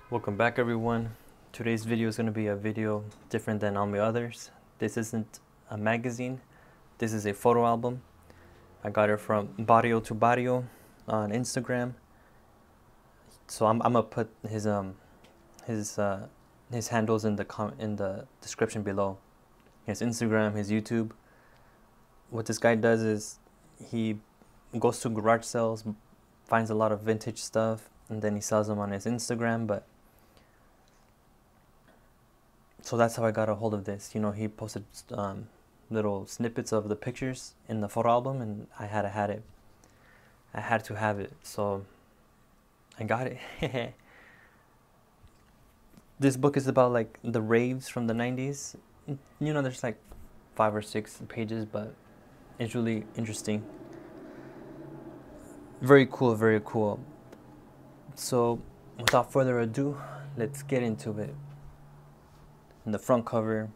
Welcome back, everyone. Today's video is going to be a video different than all my others. This isn't a magazine. This is a photo album. I got it from Barrio to Barrio on Instagram. So I'm gonna put his handles in the description below. His Instagram, his YouTube. What this guy does is he goes to garage sales, finds a lot of vintage stuff, and then he sells them on his Instagram. But so that's how I got a hold of this. You know, he posted little snippets of the pictures in the photo album, and I had it. I had to have it, so I got it. This book is about like the raves from the 90s. You know, there's like 5 or 6 pages, but it's really interesting. Very cool, very cool. So without further ado, let's get into it. In the front cover,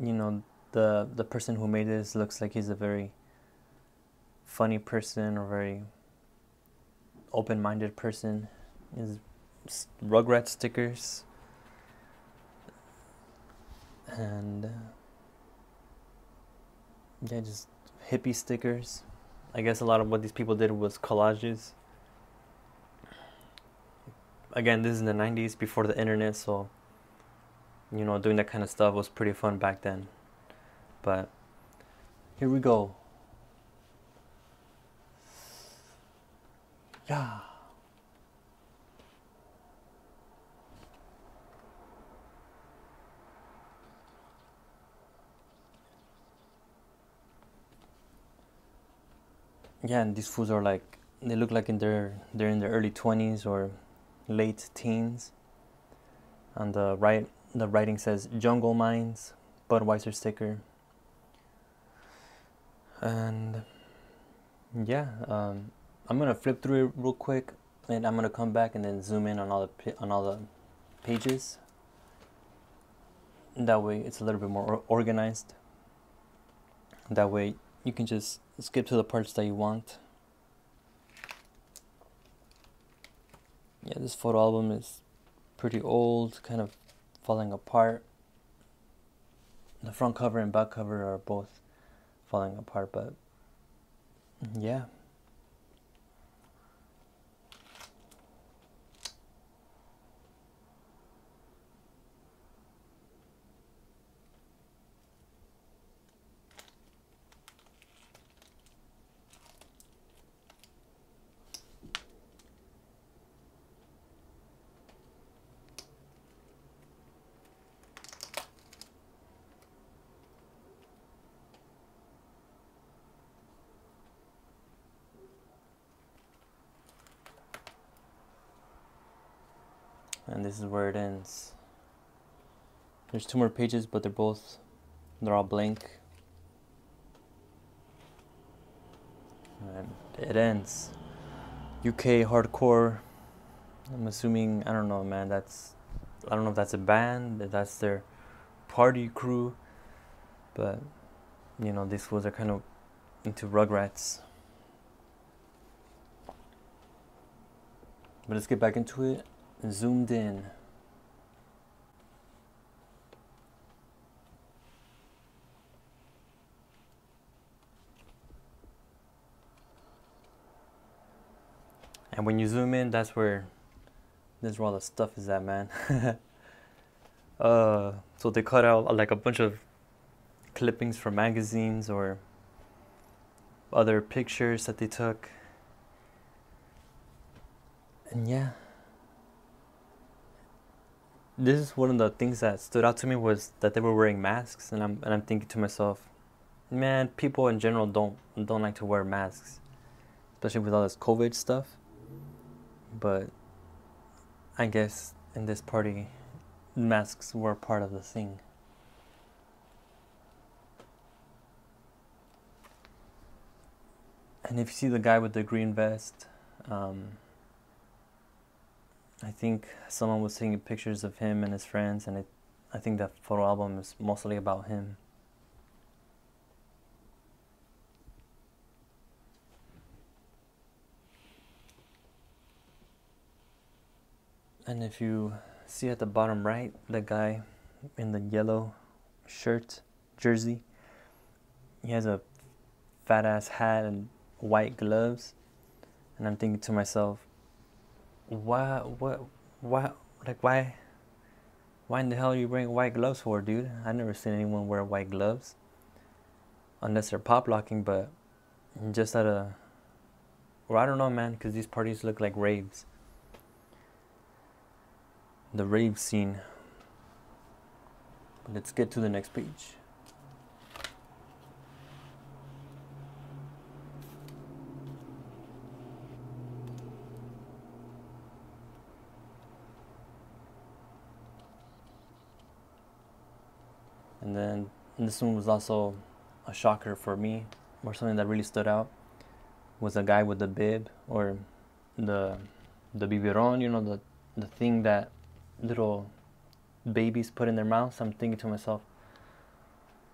you know, the person who made this looks like he's a very funny person or very open-minded person. His Rugrat stickers and yeah, just hippie stickers. I guess a lot of what these people did was collages. Again, this is in the 90s, before the internet, so you know, doing that kind of stuff was pretty fun back then. But here we go. Yeah. Yeah, and these fools are like, they look like they're in their early 20s or late teens. On the right, the writing says Jungle Mines, Budweiser sticker. And yeah, I'm gonna flip through it real quick, and I'm gonna come back and then zoom in on all the pages. That way, it's a little bit more organized. That way, you can just skip to the parts that you want. Yeah, this photo album is pretty old, kind of falling apart. The front cover and back cover are both falling apart, but yeah. And this is where it ends. There's 2 more pages, but they're all blank. And it ends. UK hardcore. I'm assuming, I don't know, man, I don't know if that's a band, if that's their party crew, but you know, these fools are kind of into Rugrats. But let's get back into it. Zoomed in. And when you zoom in, that's where all the stuff is at, man. So they cut out like a bunch of clippings from magazines or other pictures that they took. And yeah, this is one of the things that stood out to me, was that they were wearing masks, and I'm thinking to myself, man, people in general don't like to wear masks, especially with all this COVID stuff. But I guess in this party, masks were part of the thing. And if you see the guy with the green vest, I think someone was taking pictures of him and his friends, and I think that photo album is mostly about him. And if you see at the bottom right, the guy in the yellow shirt, jersey, he has a fat ass hat and white gloves. And I'm thinking to myself, why, like why in the hell are you wearing white gloves for, dude? I've never seen anyone wear white gloves. Unless they're pop locking, but just at a, or I don't know, man, because these parties look like raves. The rave scene. Let's get to the next page. And then this one was also a shocker for me, or something that really stood out, was a guy with the bib, or the biberon, you know, the thing that little babies put in their mouths. I'm thinking to myself,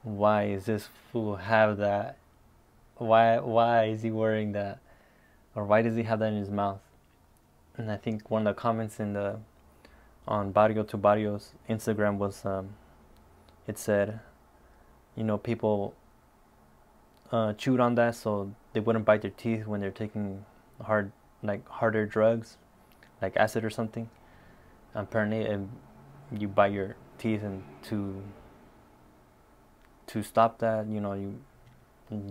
why is this fool have that? Why is he wearing that? Or why does he have that in his mouth? And I think one of the comments on Barrio to Barrio's Instagram was, it said, you know, people chewed on that so they wouldn't bite their teeth when they're taking harder drugs, like acid or something. Apparently, you bite your teeth, and to stop that, you know, you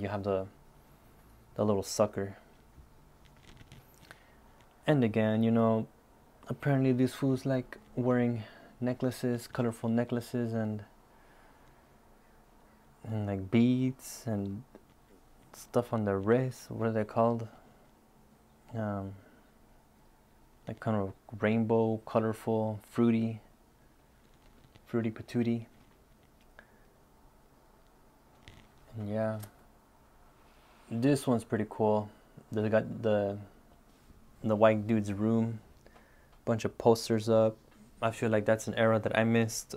have the little sucker. And again, you know, apparently these fools like wearing necklaces, colorful necklaces, and like beads and stuff on their wrists. What are they called? Like kind of rainbow, colorful, fruity patootie. And yeah, this one's pretty cool. They got the white dude's room, bunch of posters up. I feel like that's an era that I missed,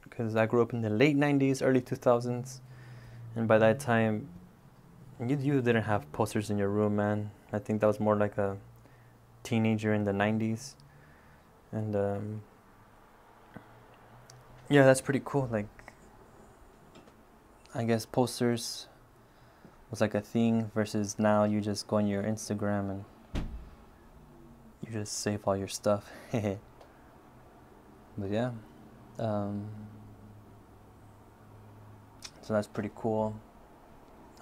because I grew up in the late 90s, early 2000s, and by that time you didn't have posters in your room, man. I think that was more like a teenager in the 90s. And yeah, that's pretty cool. Like, I guess posters was like a thing, versus now you just go on your Instagram and you just save all your stuff. But yeah, so that's pretty cool.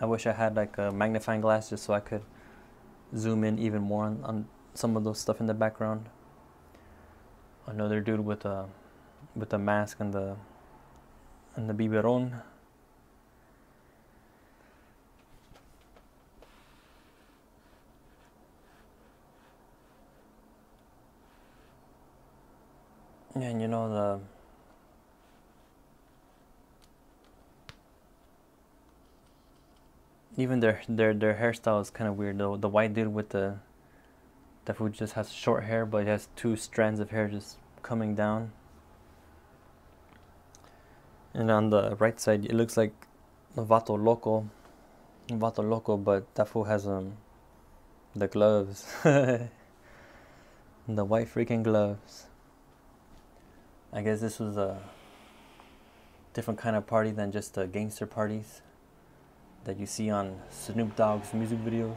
I wish I had like a magnifying glass just so I could zoom in even more on some of those stuff in the background. Another dude with a mask and the biberon. Yeah, and you know, even their hairstyle is kind of weird though. The white dude with that food just has short hair, but he has two strands of hair just coming down. And on the right side, it looks like Vato Loco, but that fool has the gloves, the white freaking gloves. I guess this was a different kind of party than just the gangster parties that you see on Snoop Dogg's music videos.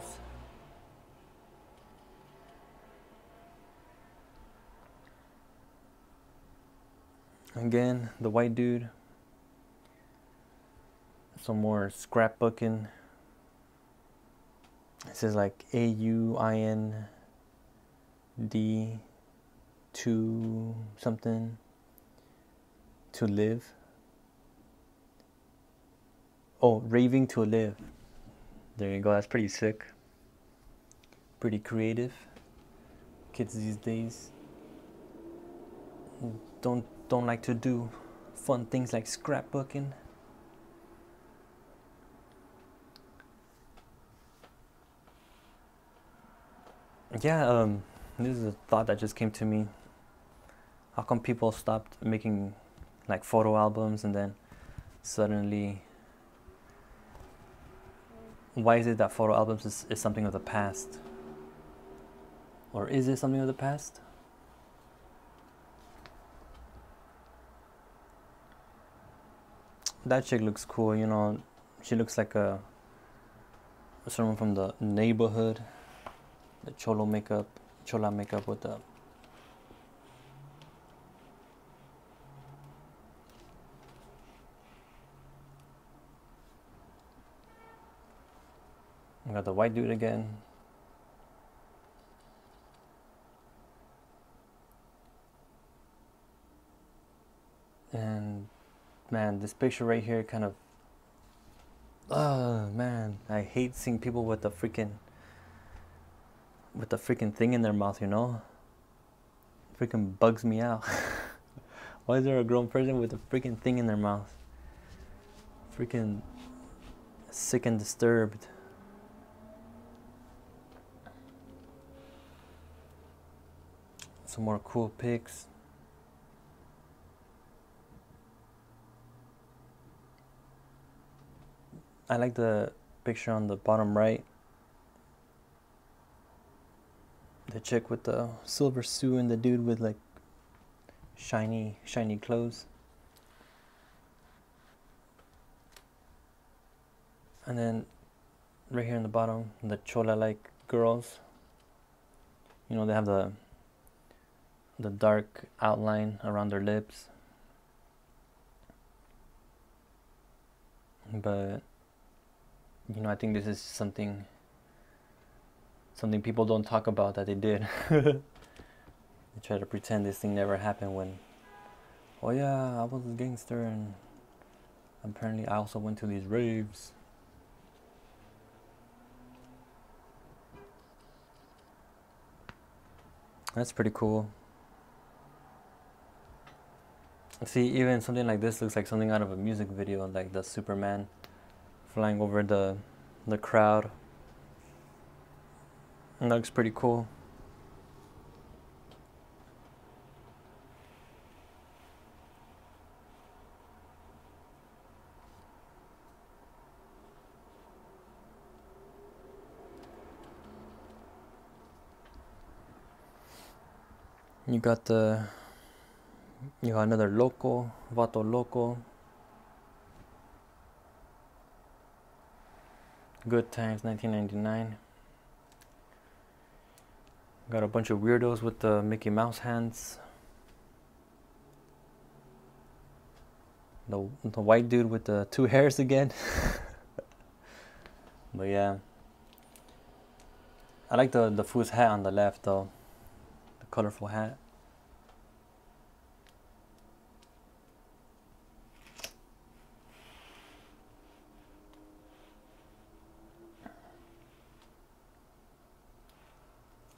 Again, the white dude. Some more scrapbooking. It says like AUIND 2 something to live. Oh, raving to live. There you go. That's pretty sick. Pretty creative. Kids these days don't like to do fun things like scrapbooking. Yeah, this is a thought that just came to me. How come people stopped making like photo albums, and then suddenly, why is it that photo albums is something of the past? Or is it something of the past? that chick looks cool, you know. She looks like someone from the neighborhood. The chola makeup with the. I got the white dude again. And man, this picture right here kind of. Oh man, I hate seeing people with the freaking thing in their mouth, you know? Freaking bugs me out. Why is there a grown person with a freaking thing in their mouth? Freaking sick and disturbed. Some more cool pics. I like the picture on the bottom right. The chick with the silver suit and the dude with like shiny clothes. And then right here in the bottom, the chola like girls. You know, they have the dark outline around their lips. But you know, I think this is something people don't talk about that they did. They try to pretend this thing never happened when, oh yeah, I was a gangster and apparently I also went to these raves. That's pretty cool. See, even something like this looks like something out of a music video, like the Superman flying over the crowd. And that looks pretty cool. You got another Loco, Vato Loco. Good Times 1999. Got a bunch of weirdos with the Mickey Mouse hands. The white dude with the two hairs again. But yeah, I like the fool's hat on the left though, the colorful hat.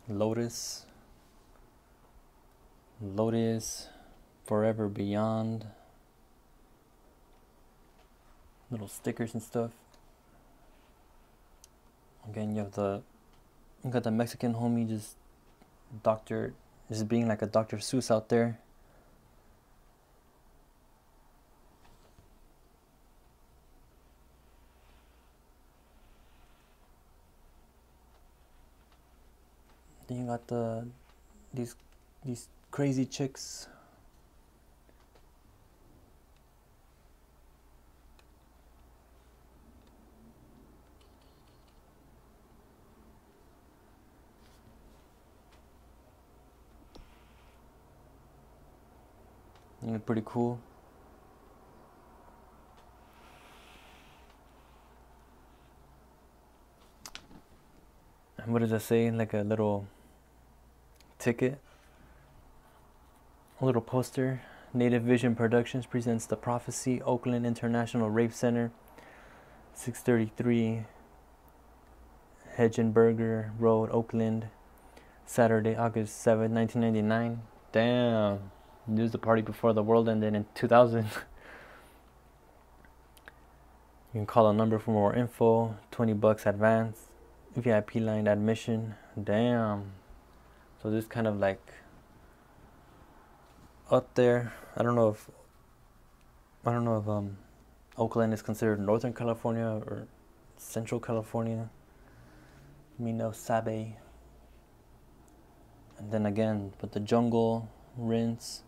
Lotus, Forever Beyond, little stickers and stuff. Again, you got the Mexican homie just being like a Dr. Seuss out there. Then you got these crazy chicks. You know, pretty cool. And what does it say? Like a little ticket, a little poster. Native Vision Productions presents The Prophecy, Oakland International Rape Center, 633 Hegenberger Road, Oakland, Saturday, August 7th, 1999. Damn. This is the party before the world ended in 2000. You can call a number for more info. $20 advance. VIP line admission. Damn. So this kind of like up there. I don't know if Oakland is considered Northern California or Central California. Me no sabe. And then again, but the jungle, rinse,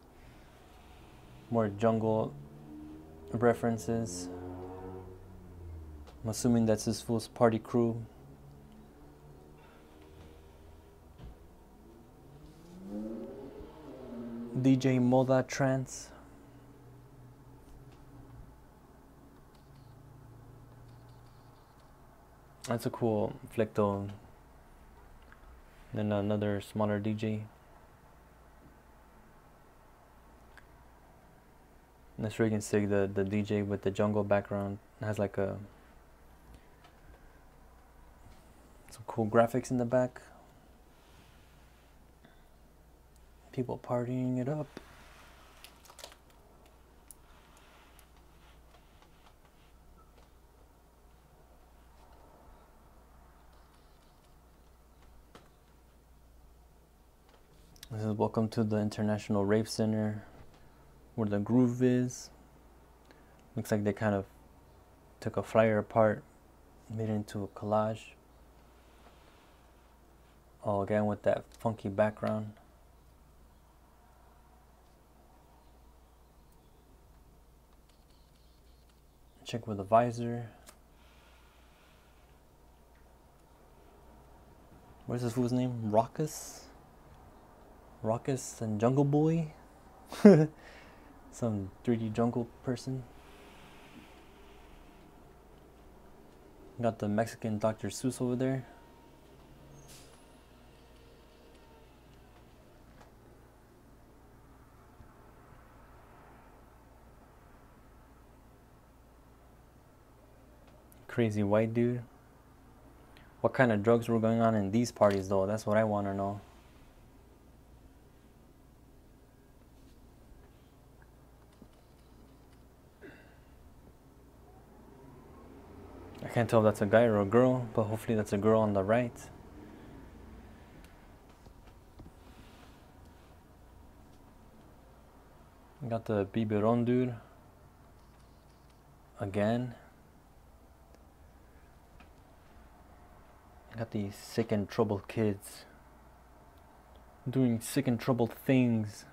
more jungle references. I'm assuming that's this fool's party crew. DJ Moda Trance. That's a cool flick though. Then another smaller DJ. That's freaking sick. The DJ with the jungle background has like some cool graphics in the back. People partying it up. This is welcome to the International Rave Center, where the groove is. Looks like they kind of took a flyer apart, made it into a collage. Oh, again with that funky background. Chick with a visor. What's this fool's name? Raucous and Jungle Boy. Some 3D jungle person. Got the Mexican Dr. Seuss over there. Crazy white dude. What kind of drugs were going on in these parties though? That's what I want to know. I can't tell if that's a guy or a girl, but hopefully that's a girl on the right. Got the biberon dude. Again. Got these sick and troubled kids doing sick and troubled things.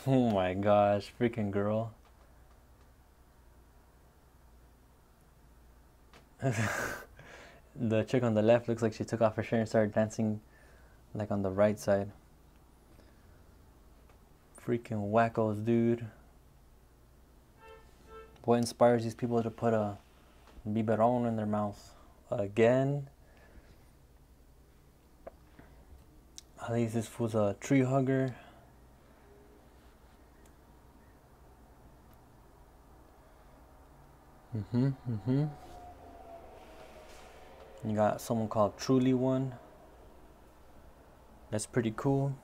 Oh my gosh, freaking girl. The chick on the left looks like she took off her shirt and started dancing like on the right side. Freaking wackos, dude. What inspires these people to put a biberon in their mouth? Again? At least this fool's a tree hugger. You got someone called Truly One. That's pretty cool.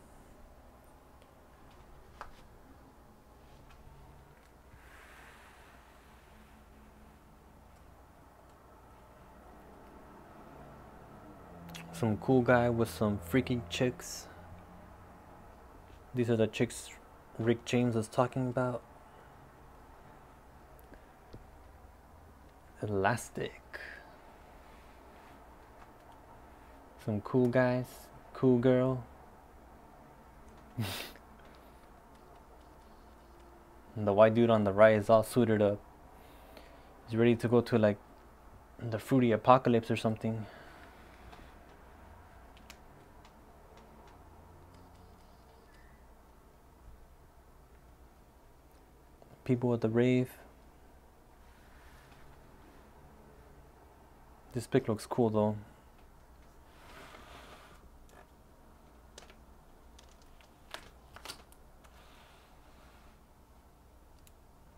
Some cool guy with some freaky chicks. These are the chicks Rick James was talking about. Elastic. Some cool guys, cool girl. And the white dude on the right is all suited up. He's ready to go to like the fruity apocalypse or something. People at the rave. This pic looks cool though.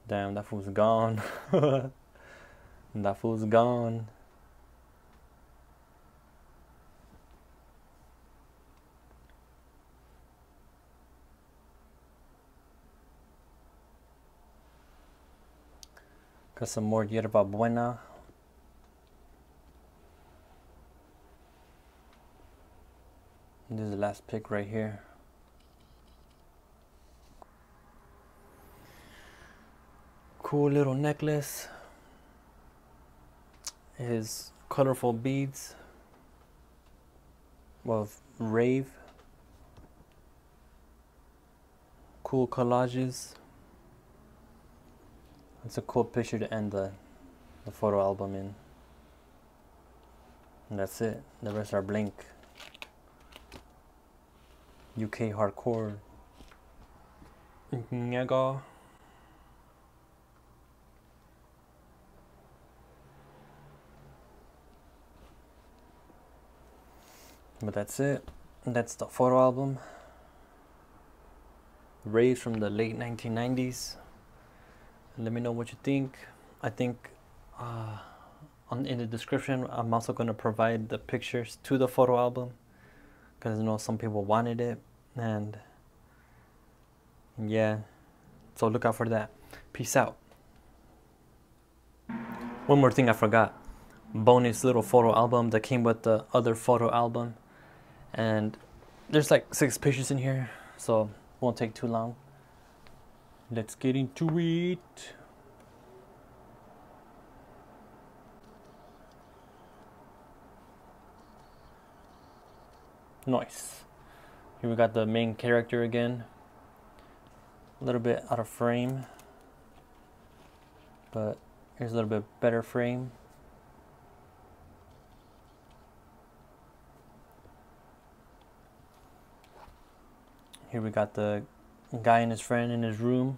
Damn, that fool's gone. That fool's gone. Got some more Yerba Buena. And this is the last pic right here. cool little necklace. His colorful beads of rave. Cool collages. It's a cool picture to end the photo album in. And that's it. The rest are blank. UK hardcore. Nyaga. But that's it. That's the photo album. Raves from the late 1990s. Let me know what you think. I think in the description I'm also going to provide the pictures to the photo album, because I know some people wanted it, and yeah, so look out for that. Peace out. One more thing I forgot. Bonus little photo album that came with the other photo album, and there's like 6 pictures in here, so won't take too long. Let's get into it. Nice. Here we got the main character again. A little bit out of frame, but here's a little bit better frame. Here we got the guy and his friend in his room.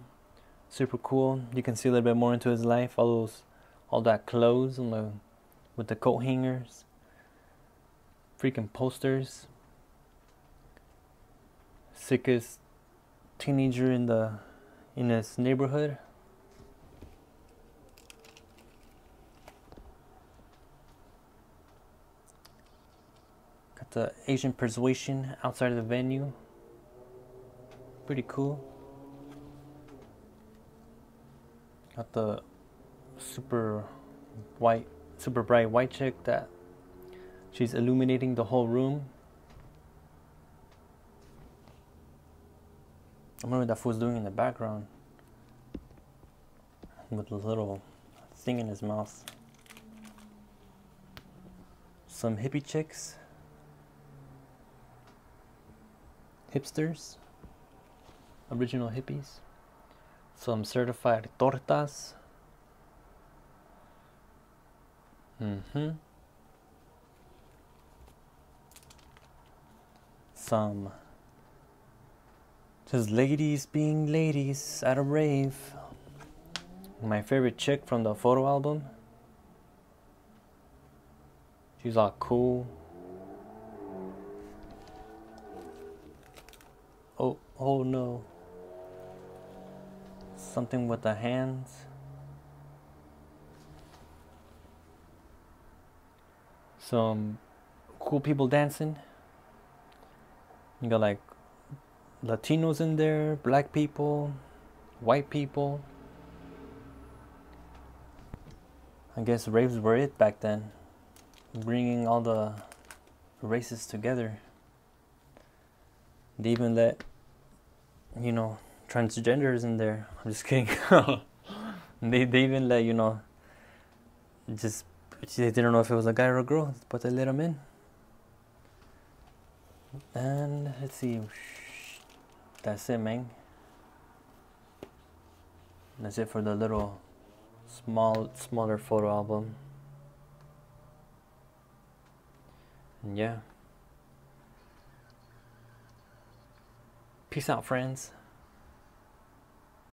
Super cool. You can see a little bit more into his life. All that clothes with the coat hangers. Freaking posters. Sickest teenager in his neighborhood. Got the Asian persuasion outside of the venue. Pretty cool. Got the super bright white chick that she's illuminating the whole room. I wonder what that fool's doing in the background with the little thing in his mouth. Some hippie chicks. Hipsters. Original hippies. Some certified tortas. Some just ladies being ladies at a rave. My favorite chick from the photo album. She's all cool. Oh no. Something with the hands. Some cool people dancing. You got like Latinos in there, black people, white people. I guess raves were it back then, bringing all the races together. They even let, transgenders in there. I'm just kidding. they even let, just, they didn't know if it was a guy or a girl, but they let them in. And let's see, that's it, man. That's it for the little smaller photo album. And yeah. Peace out, friends.